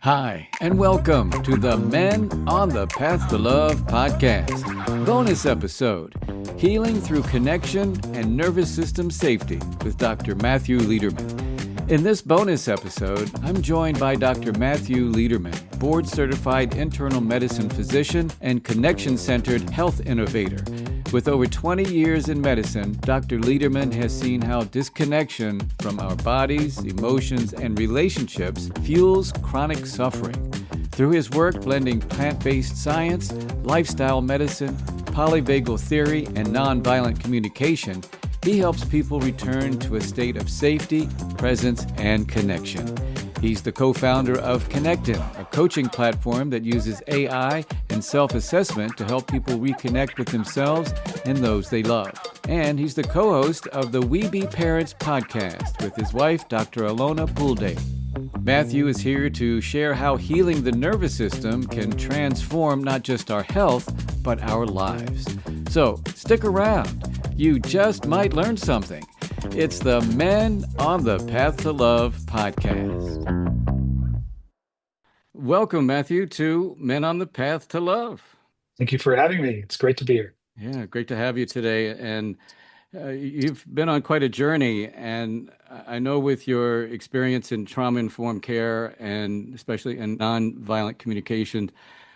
Hi, and welcome to the Men on the Path to Love podcast. Bonus episode, Healing Through Connection and Nervous System Safety with Dr. Matthew Lederman. In this bonus episode, I'm joined by Dr. Matthew Lederman, board-certified internal medicine physician and connection-centered health innovator. With over 20 years in medicine, Dr. Lederman has seen how disconnection from our bodies, emotions, and relationships fuels chronic suffering. Through his work blending plant-based science, lifestyle medicine, polyvagal theory, and nonviolent communication, he helps people return to a state of safety, presence, and connection. He's the co-founder of Connectin, a coaching platform that uses AI and self-assessment to help people reconnect with themselves and those they love. And he's the co-host of the We Be Parents podcast with his wife, Dr. Alona Poulday. Matthew is here to share how healing the nervous system can transform not just our health, but our lives. So stick around. You just might learn something. It's the Men on the Path to Love podcast. Welcome, Matthew, to Men on the Path to Love. Thank you for having me. It's great to be here. Yeah, great to have you today. And you've been on quite a journey. And I know with your experience in trauma-informed care and especially in nonviolent communication,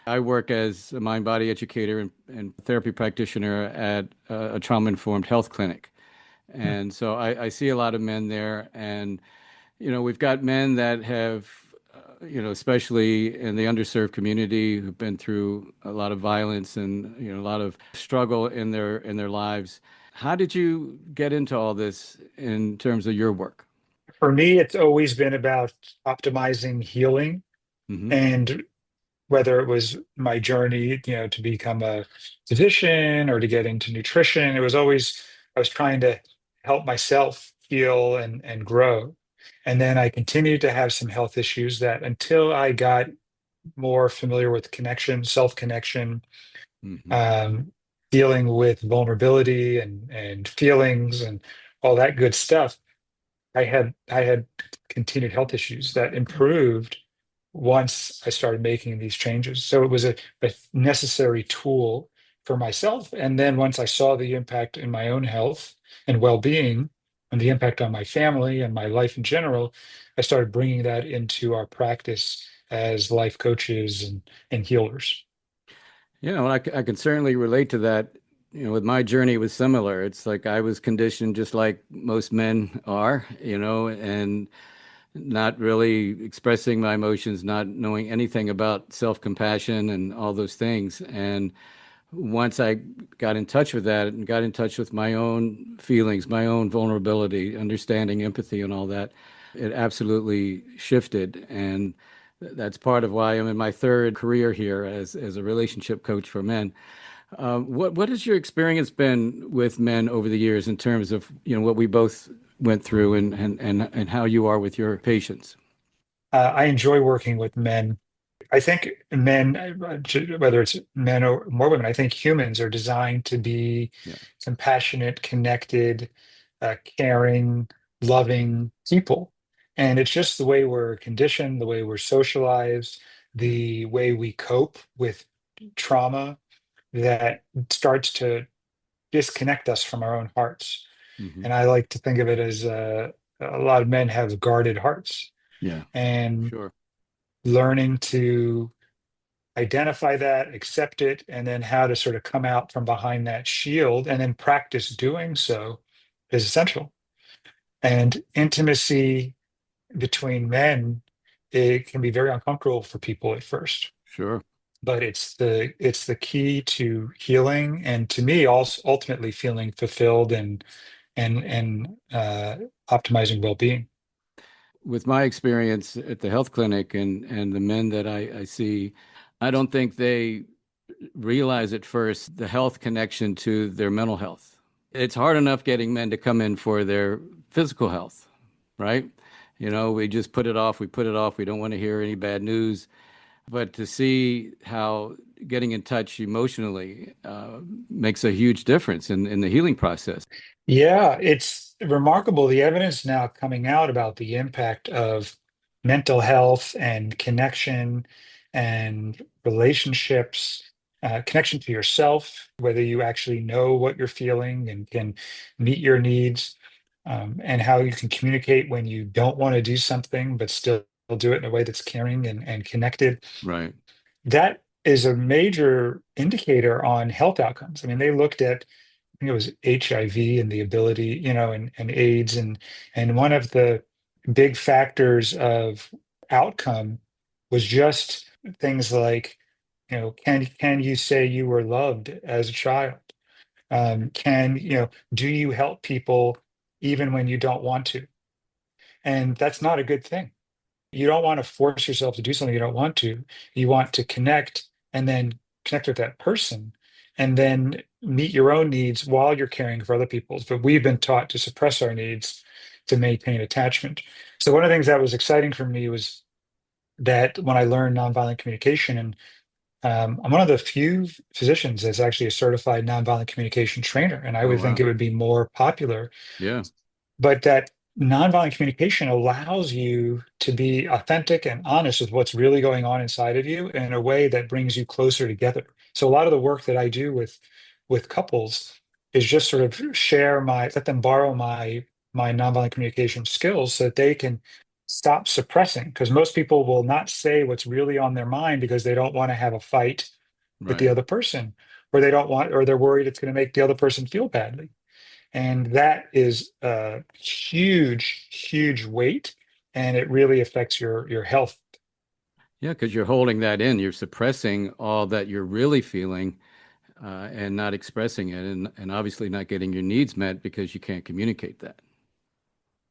I work as a mind-body educator and therapy practitioner at a trauma-informed health clinic. And so I see a lot of men there. And, you know, we've got men that have, especially in the underserved community, who've been through a lot of violence and, a lot of struggle in their lives. How did you get into all this in terms of your work? For me, it's always been about optimizing healing. Mm-hmm. And whether it was my journey, to become a physician or to get into nutrition, I was trying to help myself heal and grow. And then I continued to have some health issues that until I got more familiar with connection, self-connection, Mm-hmm. dealing with vulnerability and feelings and all that good stuff, I had continued health issues that improved once I started making these changes. So it was a necessary tool for myself. And then once I saw the impact in my own health and well-being and the impact on my family and my life in general, I started bringing that into our practice as life coaches and healers. Well, I can certainly relate to that. With my journey, it was similar. It's like I was conditioned just like most men are, and not really expressing my emotions, not knowing anything about self-compassion and all those things. And once I got in touch with that and got in touch with my own feelings, my own vulnerability, understanding empathy and all that, it absolutely shifted. And that's part of why I'm in my third career here as a relationship coach for men. What has your experience been with men over the years in terms of what we both went through and how you are with your patients? I enjoy working with men. I think men, whether it's men or more women, I think humans are designed to be Yeah. compassionate, connected, caring, loving people. And it's just the way we're conditioned, the way we're socialized, the way we cope with trauma that starts to disconnect us from our own hearts. Hmm. And I like to think of it as a lot of men have guarded hearts. Yeah, And sure. learning to identify that, accept it, and then how to sort of come out from behind that shield and then practice doing so is essential. And intimacy between men, it can be very uncomfortable for people at first, Sure. but it's the key to healing and to me also ultimately feeling fulfilled and optimizing well-being. With my experience at the health clinic and the men that I see, I don't think they realize at first the health connection to their mental health. It's hard enough getting men to come in for their physical health, right? We just put it off. We put it off. We don't want to hear any bad news. But to see how getting in touch emotionally makes a huge difference in the healing process. Yeah, it's remarkable the evidence now coming out about the impact of mental health and connection and relationships, connection to yourself, whether you actually know what you're feeling and can meet your needs, and how you can communicate when you don't want to do something, but still do it in a way that's caring and connected. Right. That is a major indicator on health outcomes. I mean, they looked at, I think it was HIV and the ability, and AIDS, and one of the big factors of outcome was just things like, can you say you were loved as a child? Do you help people even when you don't want to? And that's not a good thing. You don't want to force yourself to do something you don't want to. You want to connect and then connect with that person and then meet your own needs while you're caring for other people's. But we've been taught to suppress our needs to maintain attachment. So one of the things that was exciting for me was that when I learned nonviolent communication, and I'm one of the few physicians that's actually a certified nonviolent communication trainer, and I Oh, would think wow. it would be more popular, Yeah. but that nonviolent communication allows you to be authentic and honest with what's really going on inside of you in a way that brings you closer together. So a lot of the work that I do with couples is just sort of let them borrow my nonviolent communication skills so that they can stop suppressing, because most people will not say what's really on their mind because they don't want to have a fight with the Right. other person, or they're worried it's going to make the other person feel badly. And that is a huge, huge weight, and it really affects your health. Yeah, because you're holding that in. You're suppressing all that you're really feeling and not expressing it, and obviously not getting your needs met because you can't communicate that.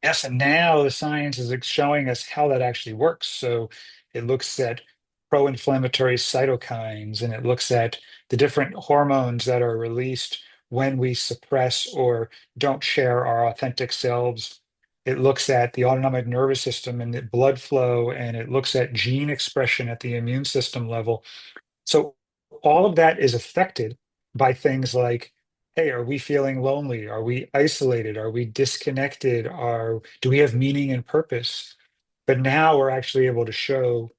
Yes, and now the science is showing us how that actually works. So it looks at pro-inflammatory cytokines, and it looks at the different hormones that are released when we suppress or don't share our authentic selves. It looks at the autonomic nervous system and the blood flow, and it looks at gene expression at the immune system level. So all of that is affected by things like, hey, are we feeling lonely? Are we isolated? Are we disconnected? Do we have meaning and purpose? But now we're actually able to show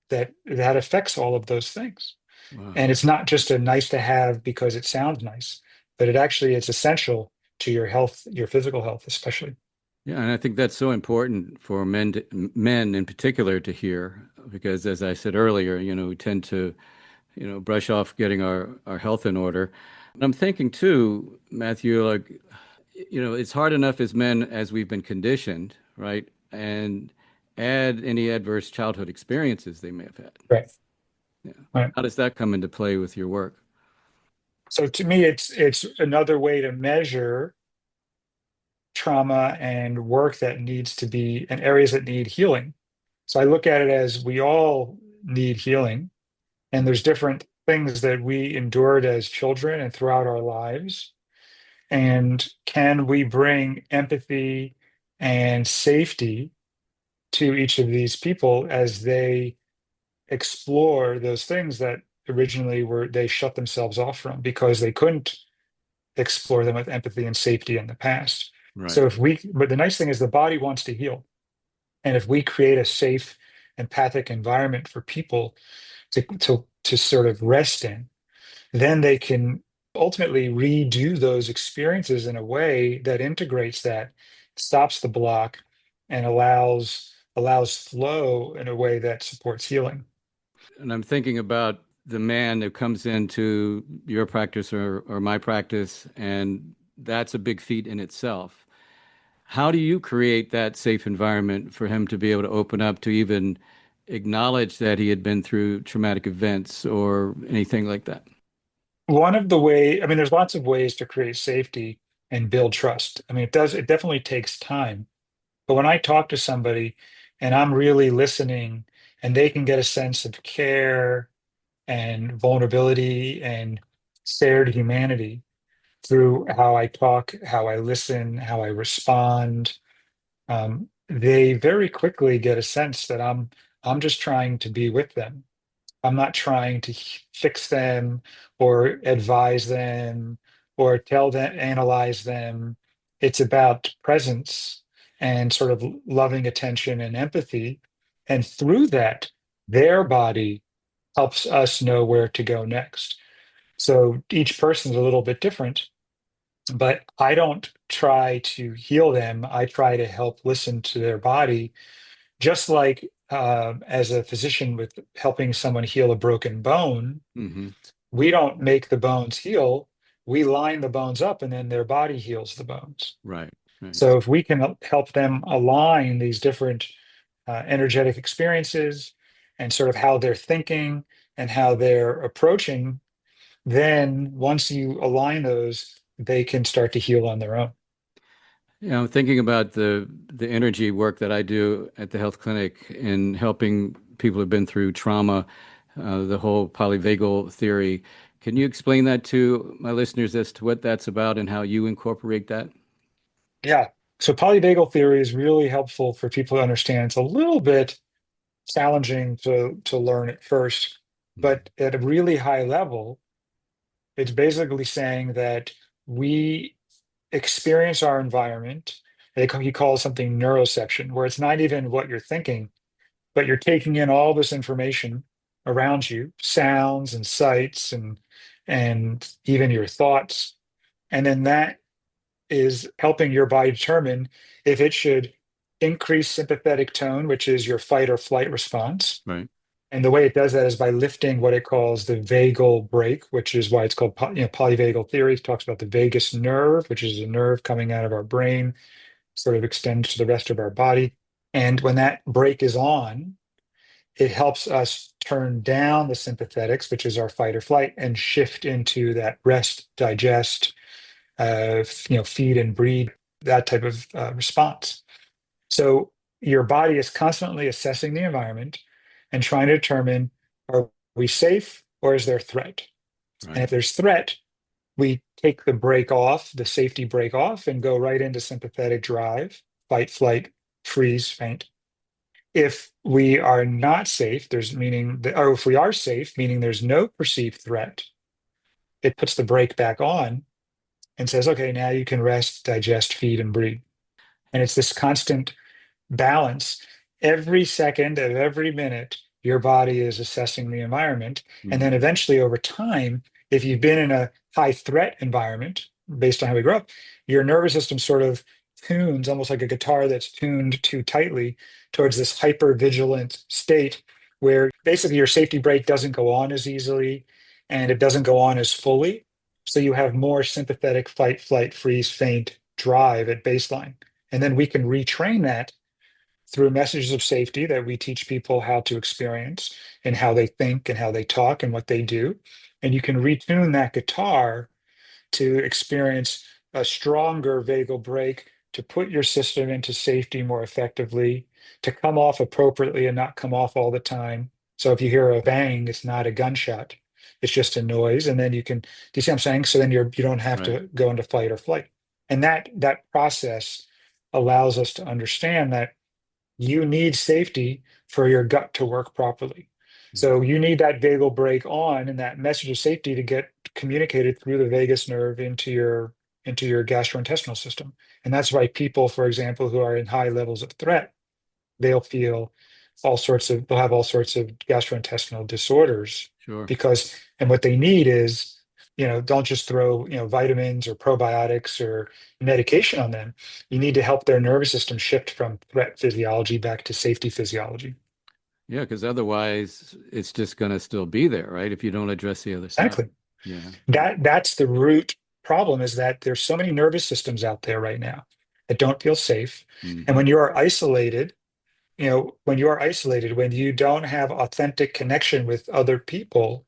that that affects all of those things. Wow. And it's not just a nice to have because it sounds nice, but it's essential to your health, your physical health, especially. Yeah, and I think that's so important for men in particular to hear because, as I said earlier, we tend to, brush off getting our health in order. And I'm thinking too, Matthew, like, it's hard enough as men as we've been conditioned, right? And add any adverse childhood experiences they may have had. Right. Yeah. Right. How does that come into play with your work? So to me, it's another way to measure trauma and work that needs to be in areas that need healing. So I look at it as we all need healing, and there's different things that we endured as children and throughout our lives. And can we bring empathy and safety to each of these people as they explore those things that originally were they shut themselves off from because they couldn't explore them with empathy and safety in the past. Right. So but the nice thing is the body wants to heal. And if we create a safe, empathic environment for people to sort of rest in, then they can ultimately redo those experiences in a way that integrates that, stops the block, and allows flow in a way that supports healing. And I'm thinking about the man that comes into your practice or my practice, and that's a big feat in itself. How do you create that safe environment for him to be able to open up to even acknowledge that he had been through traumatic events or anything like that? I mean, there's lots of ways to create safety and build trust. I mean, it definitely takes time. But when I talk to somebody and I'm really listening and they can get a sense of care and vulnerability and shared humanity through how I talk, how I listen, how I respond, they very quickly get a sense that I'm just trying to be with them. I'm not trying to fix them or advise them or tell them, analyze them. It's about presence and sort of loving attention and empathy. And through that, their body helps us know where to go next. So each person's a little bit different, but I don't try to heal them. I try to help listen to their body, just like as a physician with helping someone heal a broken bone, Hmm. we don't make the bones heal. We line the bones up and then their body heals the bones. Right. Right. So if we can help them align these different energetic experiences and sort of how they're thinking and how they're approaching, then once you align those, they can start to heal on their own. Thinking about the energy work that I do at the health clinic in helping people who've been through trauma, the whole polyvagal theory. Can you explain that to my listeners as to what that's about and how you incorporate that? Yeah. So polyvagal theory is really helpful for people to understand. It's a little bit challenging to learn at first, Mhm. but at a really high level, it's basically saying that we experience our environment. He calls something neuroception, where it's not even what you're thinking, but you're taking in all this information around you, sounds and sights and even your thoughts. And then that is helping your body determine if it should increase sympathetic tone, which is your fight or flight response. Right. And the way it does that is by lifting what it calls the vagal brake, which is why it's called polyvagal theory. It talks about the vagus nerve, which is a nerve coming out of our brain, sort of extends to the rest of our body. And when that brake is on, it helps us turn down the sympathetics, which is our fight or flight, and shift into that rest, digest, feed and breed, that type of response. So your body is constantly assessing the environment and trying to determine, are we safe or is there threat? And Right. if there's threat, we take the brake off, the safety brake off, and go right into sympathetic drive, fight, flight, freeze, faint. If we are not safe, there's meaning that, or if we are safe, meaning there's no perceived threat, it puts the brake back on and says, okay, now you can rest, digest, feed, and breathe. And it's this constant balance. Every second of every minute, your body is assessing the environment. And then Mhm. eventually, over time, if you've been in a high threat environment, based on how we grew up, your nervous system sort of tunes almost like a guitar that's tuned too tightly towards this hyper vigilant state where basically your safety brake doesn't go on as easily and it doesn't go on as fully. So you have more sympathetic fight, flight, freeze, faint drive at baseline. And then we can retrain that through messages of safety that we teach people how to experience and how they think and how they talk and what they do. And you can retune that guitar to experience a stronger vagal brake, to put your system into safety more effectively, to come off appropriately and not come off all the time. So if you hear a bang, it's not a gunshot. It's just a noise. And then do you see what I'm saying? So then you don't have Right. to go into fight or flight. And that process allows us to understand that you need safety for your gut to work properly. So you need that vagal brake on and that message of safety to get communicated through the vagus nerve into your gastrointestinal system. And that's why people, for example, who are in high levels of threat, they'll feel they'll have all sorts of gastrointestinal disorders Sure. because, and what they need is, don't just throw, vitamins or probiotics or medication on them. You need to help their nervous system shift from threat physiology back to safety physiology. Yeah, because otherwise it's just going to still be there, right? If you don't address the other side. Exactly. Yeah. That's the root problem, is that there's so many nervous systems out there right now that don't feel safe. And Hmm. when you are isolated, when you don't have authentic connection with other people,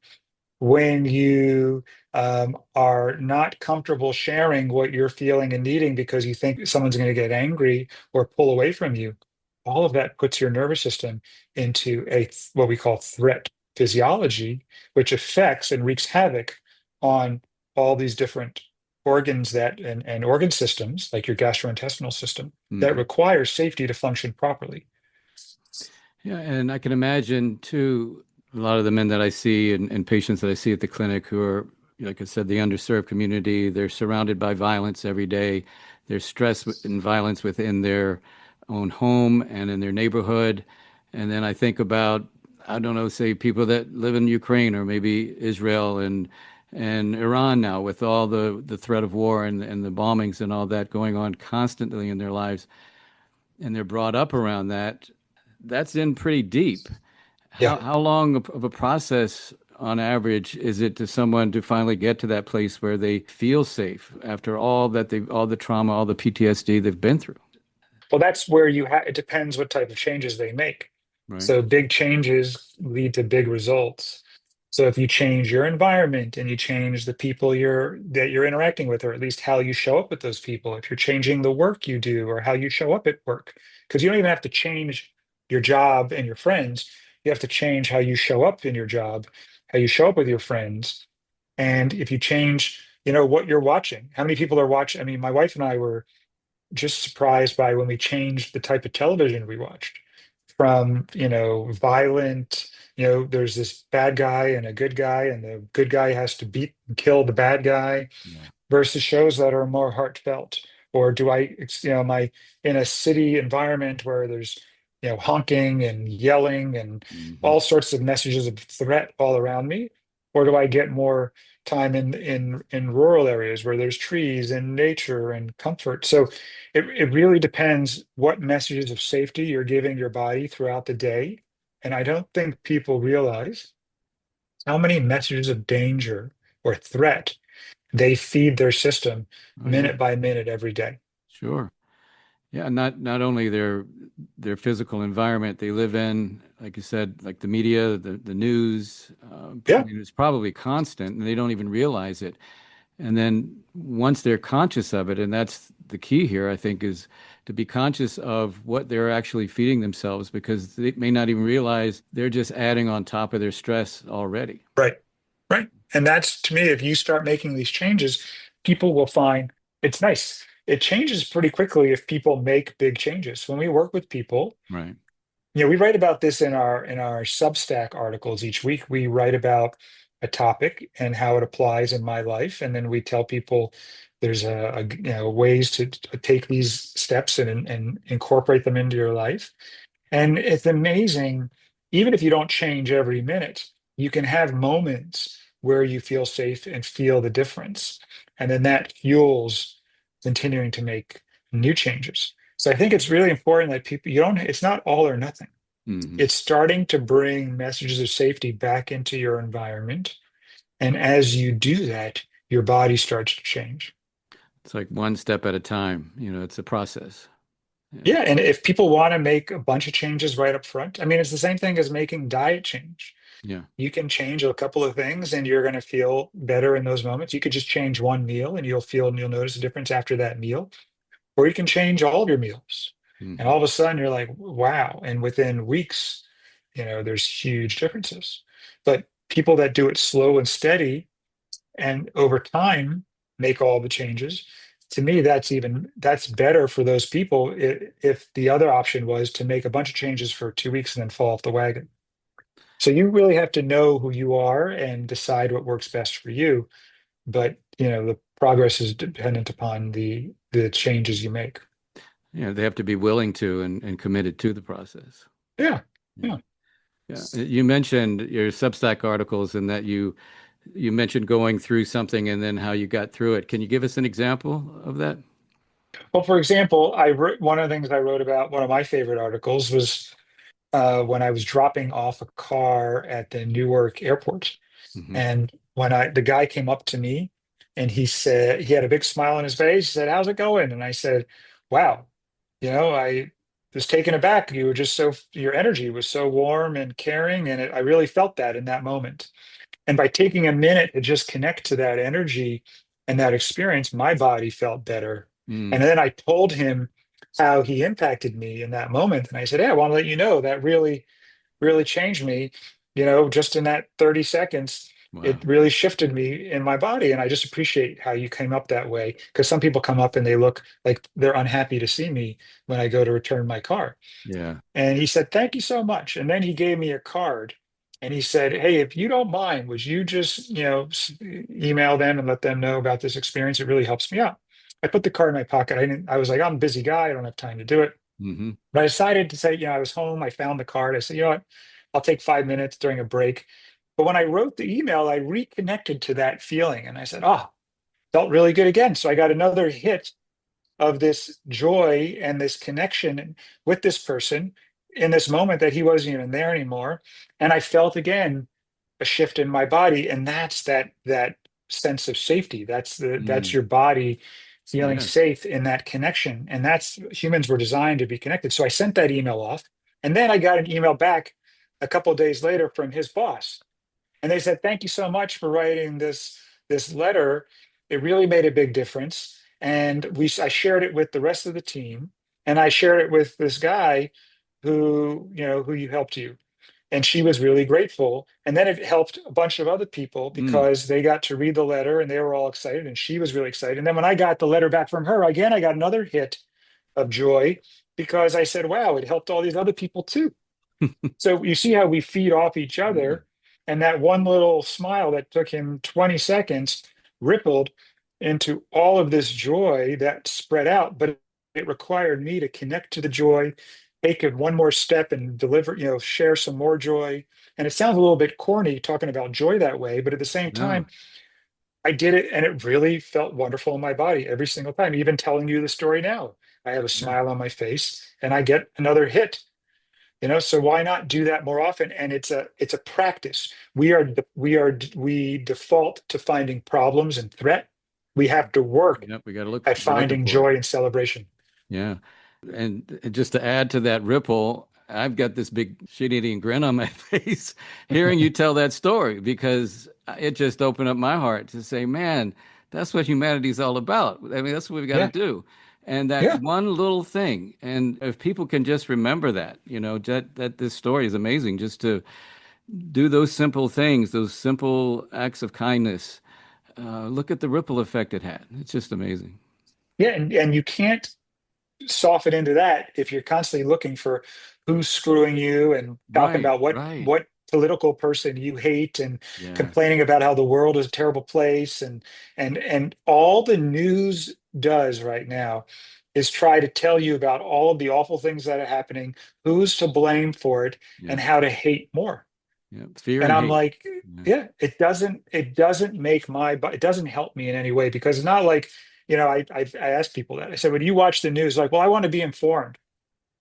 when you are not comfortable sharing what you're feeling and needing because you think someone's going to get angry or pull away from you, all of that puts your nervous system into what we call threat physiology, which affects and wreaks havoc on all these different organs and organ systems, like your gastrointestinal system, that Hmm. require safety to function properly. Yeah, and I can imagine too, a lot of the men that I see and patients that I see at the clinic who are, like I said, the underserved community, they're surrounded by violence every day. There's stress and violence within their own home and in their neighborhood. And then I think about, I don't know, say people that live in Ukraine or maybe Israel and Iran now with all the threat of war and the bombings and all that going on constantly in their lives, and they're brought up around that. That's in pretty deep. Yeah. How long of a process on average is it to someone to finally get to that place where they feel safe after all the trauma, all the PTSD they've been through? Well, that's where it depends what type of changes they make. Right. So big changes lead to big results. So if you change your environment and you change the people you're interacting with, or at least how you show up with those people, if you're changing the work you do or how you show up at work, because you don't even have to change your job and your friends, you have to change how you show up in your job, how you show up with your friends. And if you change, what you're watching, how many people are watching? I mean, my wife and I were just surprised by when we changed the type of television we watched from, violent, there's this bad guy and a good guy, and the good guy has to beat and kill the bad guy Yeah. versus shows that are more heartfelt. Or am I in a city environment where there's, honking and yelling and Hmm. all sorts of messages of threat all around me? Or do I get more time in rural areas where there's trees and nature and comfort? So it really depends what messages of safety you're giving your body throughout the day. And I don't think people realize how many messages of danger or threat they feed their system Oh yeah, minute by minute every day. sure. Yeah, not only their physical environment they live in, like you said, like the media, the news. I Yeah, mean, it's probably constant, and they don't even realize it. And then once they're conscious of it, and that's the key here, I think, is to be conscious of what they're actually feeding themselves, because they may not even realize they're just adding on top of their stress already. right. Right. And that's to me, if you start making these changes, people will find it's nice. It changes pretty quickly if people make big changes. When we work with people, Right. we write about this in our Substack articles each week. We write about a topic and how it applies in my life, and then we tell people there's ways to take these steps and incorporate them into your life. And it's amazing, even if you don't change every minute, you can have moments where you feel safe and feel the difference. And then that fuels continuing to make new changes. So I think it's really important that it's not all or nothing. Hmm. It's starting to bring messages of safety back into your environment. And as you do that, your body starts to change. It's like one step at a time. It's a process. Yeah. Yeah, and if people want to make a bunch of changes right up front, I mean, it's the same thing as making diet change. Yeah. You can change a couple of things and you're going to feel better in those moments. You could just change one meal and you'll notice a difference after that meal. Or you can change all of your meals. And Hmm. all of a sudden you're like, wow. And within weeks, there's huge differences. But people that do it slow and steady and over time make all the changes, to me that's better for those people if the other option was to make a bunch of changes for 2 weeks and then fall off the wagon. So you really have to know who you are and decide what works best for you. But the progress is dependent upon the changes you make. Yeah. They have to be willing to and committed to the process. Yeah. Yeah. Yeah. Yeah. You mentioned your Substack articles and that you mentioned going through something and then how you got through it. Can you give us an example of that? Well, for example, one of the things I wrote about, one of my favorite articles was when I was dropping off a car at the Newark airport. Hmm. And when the guy came up to me and he said, he had a big smile on his face, he said, "How's it going?" And I said, "Wow, I was taken aback. Your energy was so warm and caring. And I really felt that in that moment. And by taking a minute to just connect to that energy and that experience, my body felt better. And Mm. then I told him how he impacted me in that moment. And I said, "Hey, I want to let you know that really changed me, just in that 30 seconds. Wow. It really shifted me in my body. And I just appreciate how you came up that way." Because some people come up and they look like they're unhappy to see me when I go to return my car. Yeah. And he said, "Thank you so much." And then he gave me a card and he said, "Hey, if you don't mind, would you just, email them and let them know about this experience? It really helps me out." I put the card in my pocket. I was like, "I'm a busy guy. I don't have time to do it." Mm-hmm. But I decided to say, I was home, I found the card. I said, you know what, I'll take 5 minutes during a break. But when I wrote the email, I reconnected to that feeling and I said, felt really good again. So I got another hit of this joy and this connection with this person in this moment that he wasn't even there anymore. And I felt again a shift in my body, and that's that sense of safety. That's Mm. your body feeling Yes. safe in that connection, and that's humans were designed to be connected. So I sent that email off, and then I got an email back a couple of days later from his boss, and they said, "Thank you so much for writing this letter. It really made a big difference." And I shared it with the rest of the team, and I shared it with this guy who you helped you, and she was really grateful. And then it helped a bunch of other people Mm. because they got to read the letter and they were all excited, and she was really excited. And then when I got the letter back from her again, I got another hit of joy because I said, wow, it helped all these other people too. So you see how we feed off each Yeah. other, and that one little smile that took him 20 seconds rippled into all of this joy that spread out. But it required me to connect to the joy, take it one more step and deliver, share some more joy. And it sounds a little bit corny talking about joy that way, but at the same time, No. I did it and it really felt wonderful in my body every single time. Even telling you the story now, I have a Yeah. smile on my face and I get another hit. So why not do that more often? And it's a practice. We default to finding problems and threat. We have to work Yep. We got to look. at We're looking finding for it. joy and celebration. Yeah. And just to add to that ripple, I've got this big shit-eating grin on my face hearing you tell that story because it just opened up my heart to say, man, that's what humanity's all about. I mean, that's what we've got to Yeah, do. And that yeah, one little thing, and if people can just remember that, that this story is amazing, just to do those simple things, those simple acts of kindness. Look at the ripple effect it had. It's just amazing. yeah. And you can't soften into that if you're constantly looking for who's screwing you and talking Right, about what right. what political person you hate and Yes. complaining about how the world is a terrible place, and all the news does right now is try to tell you about all of the awful things that are happening, who's to blame for it, and Yeah. how to hate more. Yeah. Fear And and I'm hate. like, Yeah. yeah, it doesn't make it doesn't help me in any way, because it's not like, I ask people that. I said, when you watch the news, like, well, I want to be informed.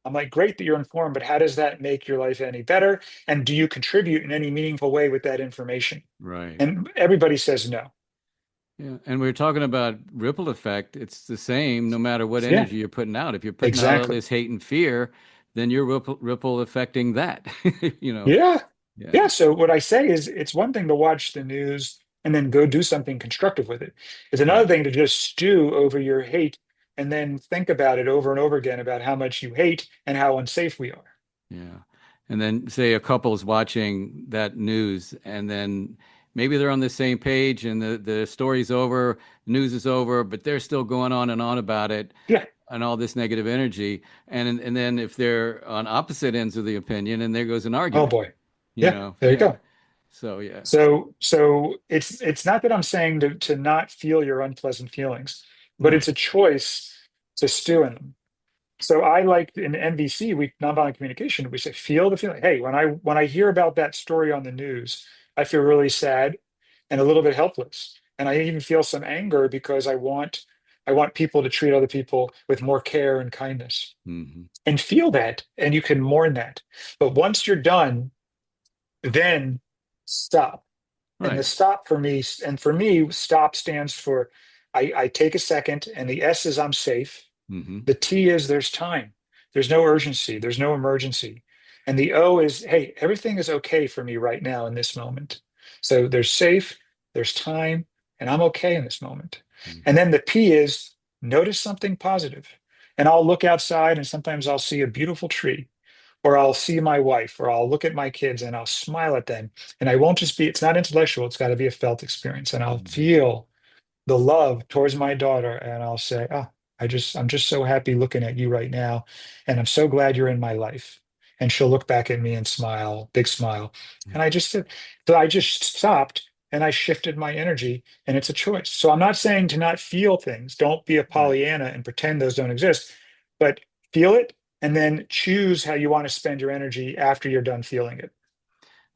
I'm like, great that you're informed, but how does that make your life any better? And do you contribute in any meaningful way with that information? Right. And everybody says no. Yeah. And we are talking about ripple effect. It's the same no matter what Yeah, energy you're putting out. If you're putting out all exactly. this hate and fear, then you're ripple affecting that. you know. Yeah. Yeah. Yeah. So what I say is, it's one thing to watch the news and then go do something constructive with it. It's another Right. thing to just stew over your hate and then think about it over and over again about how much you hate and how unsafe we are. Yeah. And then say a couple's watching that news and then maybe they're on the same page and the story's over, news is over, but they're still going on and on about it Yeah. and all this negative energy. And then if they're on opposite ends of the opinion and there goes an Oh argument, boy. Yeah. There you yeah. go. So yeah. So it's not that I'm saying to not feel your unpleasant feelings, but No. it's a choice to stew in them. So I like in NVC, we nonviolent communication, we say feel the feeling. Hey, when I hear about that story on the news, I feel really sad and a little bit helpless. And I even feel some anger because I want people to treat other people with more care and kindness. Hmm. And feel that, and you can mourn that. But once you're done, then stop. And the Right. stop for me, stop stands for I take a second, and the S is I'm safe. Hmm. The T is there's time. There's no urgency. There's no emergency. And the O is, hey, everything is okay for me right now in this moment. So there's safe, there's time, and I'm okay in this moment. And then the P is notice something positive. And I'll look outside and sometimes I'll see a beautiful tree, or I'll see my wife, or I'll look at my kids and I'll smile at them. And I won't just be, it's not intellectual, it's got to be a felt experience. And I'll Hmm. feel the love towards my daughter, and I'll say, I'm just so happy looking at you right now, and I'm so glad you're in my life. And she'll look back at me and smile, big smile. And I just said, so I just stopped and I shifted my energy, and it's a choice. So I'm not saying to not feel things. Don't be a Right. Pollyanna and pretend those don't exist, but feel it and then choose how you want to spend your energy after you're done feeling it.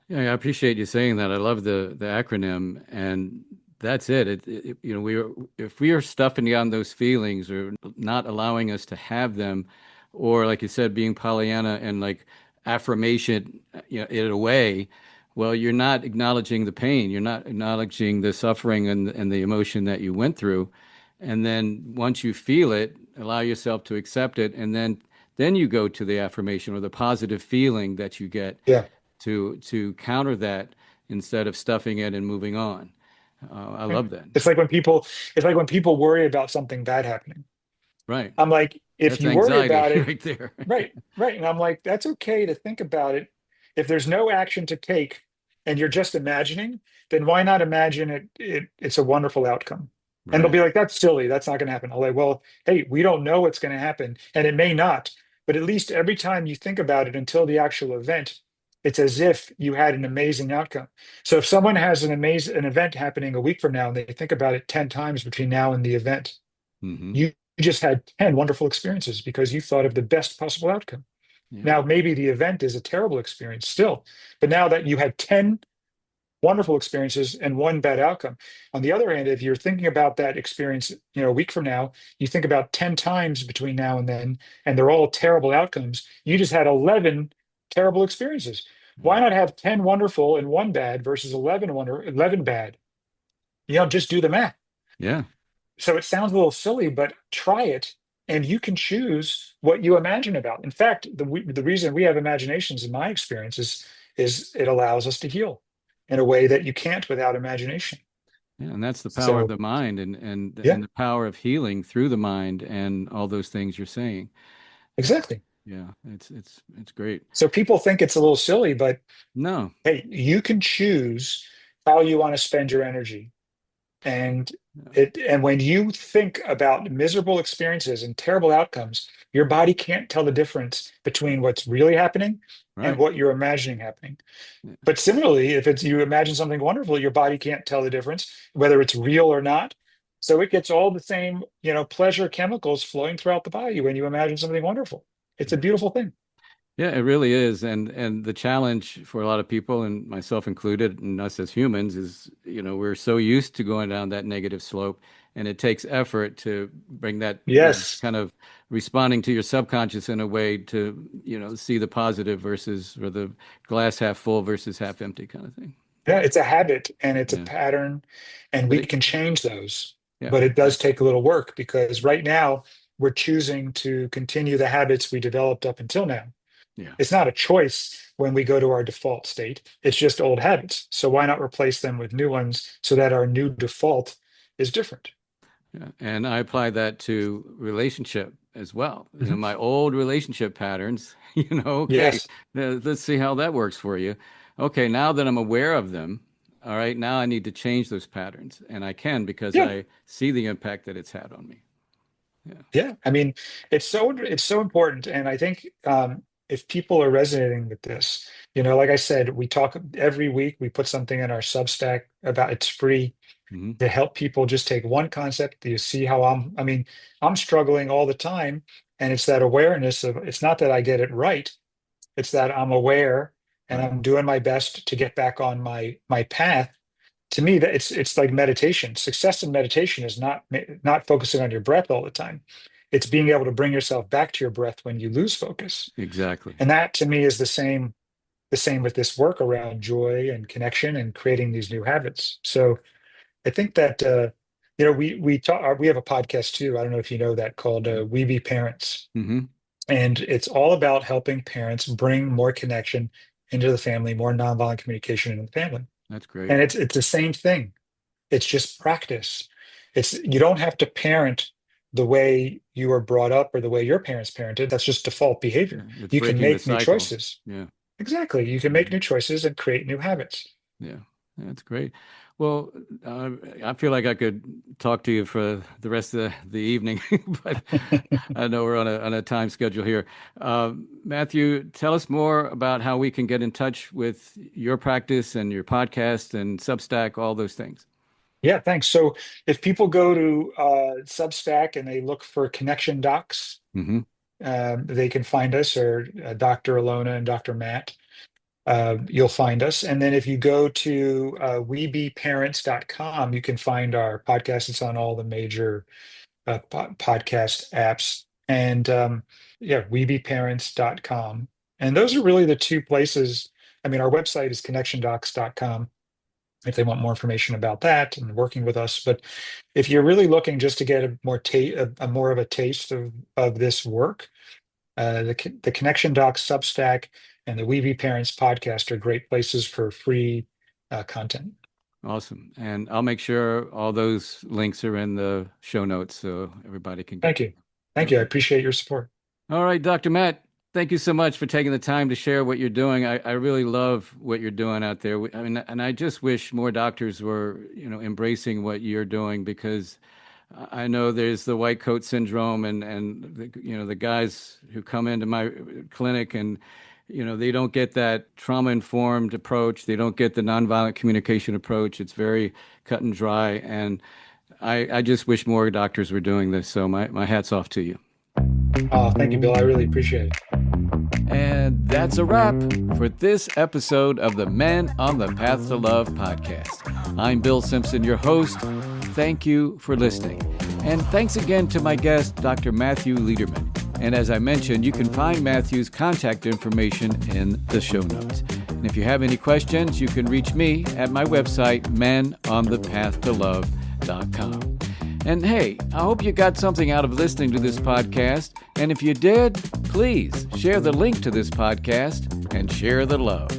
Yeah, I appreciate you saying that. I love the acronym, and that's it. If we are stuffing down those feelings or not allowing us to have them, or like you said, being Pollyanna and like affirmation, it away. Well, you're not acknowledging the pain. You're not acknowledging the suffering and the emotion that you went through. And then once you feel it, allow yourself to accept it, and then you go to the affirmation or the positive feeling that you get Yeah. to counter that instead of stuffing it and moving on. I Right. love that. It's like when people worry about something bad happening. Right. I'm like, if That's you worry anxiety about it, right there. right, right. And I'm like, that's okay to think about it. If there's no action to take and you're just imagining, then why not imagine it's a wonderful outcome? And they'll Right. be like, that's silly. That's not going to happen. I'm like, well, hey, we don't know what's going to happen, and it may not. But at least every time you think about it until the actual event, it's as if you had an amazing outcome. So if someone has an event happening a week from now and they think about it 10 times between now and the event, Hmm. you just had 10 wonderful experiences because you thought of the best possible outcome. Yeah. Now, maybe the event is a terrible experience still, but now that you had 10 wonderful experiences and one bad outcome. On the other hand, if you're thinking about that experience, a week from now, you think about 10 times between now and then, and they're all terrible outcomes. You just had 11 terrible experiences. Why Right. not have 10 wonderful and one bad versus 11 bad? Just do the math. Yeah. So it sounds a little silly, but try it and you can choose what you imagine about. In fact, the reason we have imaginations, in my experience, is it allows us to heal in a way that you can't without imagination. Yeah. And that's the power of So the mind and yeah, the power of healing through the mind and all those things you're saying. exactly. Yeah. It's great. So people think it's a little silly, but No. hey, you can choose how you want to spend your energy. And Yeah. when you think about miserable experiences and terrible outcomes, your body can't tell the difference between what's really happening and Right. what you're imagining happening. Yeah. But similarly, if it's you imagine something wonderful, your body can't tell the difference whether it's real or not. So it gets all the same, pleasure chemicals flowing throughout the body when you imagine something wonderful. It's a beautiful thing. Yeah, it really is. And the challenge for a lot of people, and myself included, and us as humans, is, we're so used to going down that negative slope, and it takes effort to bring that, Yes. kind of responding to your subconscious in a way to, see the positive versus, or the glass half full versus half empty kind of thing. Yeah, it's a habit and it's a Yeah. pattern, and But we can change those. yeah, But it does take a little work because right now we're choosing to continue the habits we developed up until now. yeah. It's not a choice when we go to our default state, it's just old habits. So why not replace them with new ones so that our new default is different? Yeah. And I apply that to relationship as well. Mhm. My old relationship patterns, okay, Yes. let's see how that works for you. Okay, now that I'm aware of them, all right, now I need to change those patterns. And I can because Yeah. I see the impact that it's had on me. Yeah. Yeah. I mean, it's so important. And I think if people are resonating with this, like I said, we talk every week, we put something in our Substack about it's free Hmm. to help people just take one concept. You see how I'm struggling all the time. And it's that awareness of it's not that I get it right, it's that I'm aware and Right. I'm doing my best to get back on my path. To me, that it's like meditation. Success in meditation is not focusing on your breath all the time. It's being able to bring yourself back to your breath when you lose focus. Exactly. And that to me is the same with this work around joy and connection and creating these new habits. So I think that we have a podcast too. I don't know if you know that called Hmm. We Be Parents, Hmm. and it's all about helping parents bring more connection into the family, more nonviolent communication in the family. That's great. And it's the same thing. It's just practice. It's you don't have to parent the way you were brought up or the way your parents parented. That's just default Yeah. behavior. It's You can breaking the make new cycle. choices. Yeah. Exactly. You can make Mhm. new choices and create new habits. Yeah, that's great. Well, I feel like I could talk to you for the rest of the evening, but I know we're on a time schedule here. Matthew, tell us more about how we can get in touch with your practice and your podcast and Substack, all those things. Yeah, thanks. So if people go to Substack and they look for connection docs, Hmm. they can find us, or Dr. Alona and Dr. Matt. You'll find us. And then if you go to webeparents.com, you can find our podcast. It's on all the major podcast apps. And yeah, webeparents.com. And those are really the two places. I mean, our website is connectiondocs.com if they want more information about that and working with us. But if you're really looking just to get a more of a taste of this work, the Connection Docs Substack and the We Be Parents podcast are great places for free content. Awesome. And I'll make sure all those links are in the show notes so everybody can get Thank you. Thank you. I appreciate your support. All right, Dr. Matt, thank you so much for taking the time to share what you're doing. I really love what you're doing out there. I mean, and I just wish more doctors were, embracing what you're doing, because I know there's the white coat syndrome, and the guys who come into my clinic and they don't get that trauma-informed approach. They don't get the nonviolent communication approach. It's very cut and dry, and I just wish more doctors were doing this. So my hat's off to you. Oh, thank you, Bill. I really appreciate it. And that's a wrap for this episode of the Men on the Path to Love podcast. I'm Bill Simpson, your host. Thank you for listening. And thanks again to my guest, Dr. Matthew Lederman. And as I mentioned, you can find Matthew's contact information in the show notes. And if you have any questions, you can reach me at my website, menonthepathtolove.com. And hey, I hope you got something out of listening to this podcast. And if you did, please share the link to this podcast and share the love.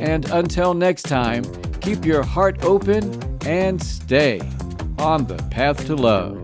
And until next time, keep your heart open and stay on the path to love.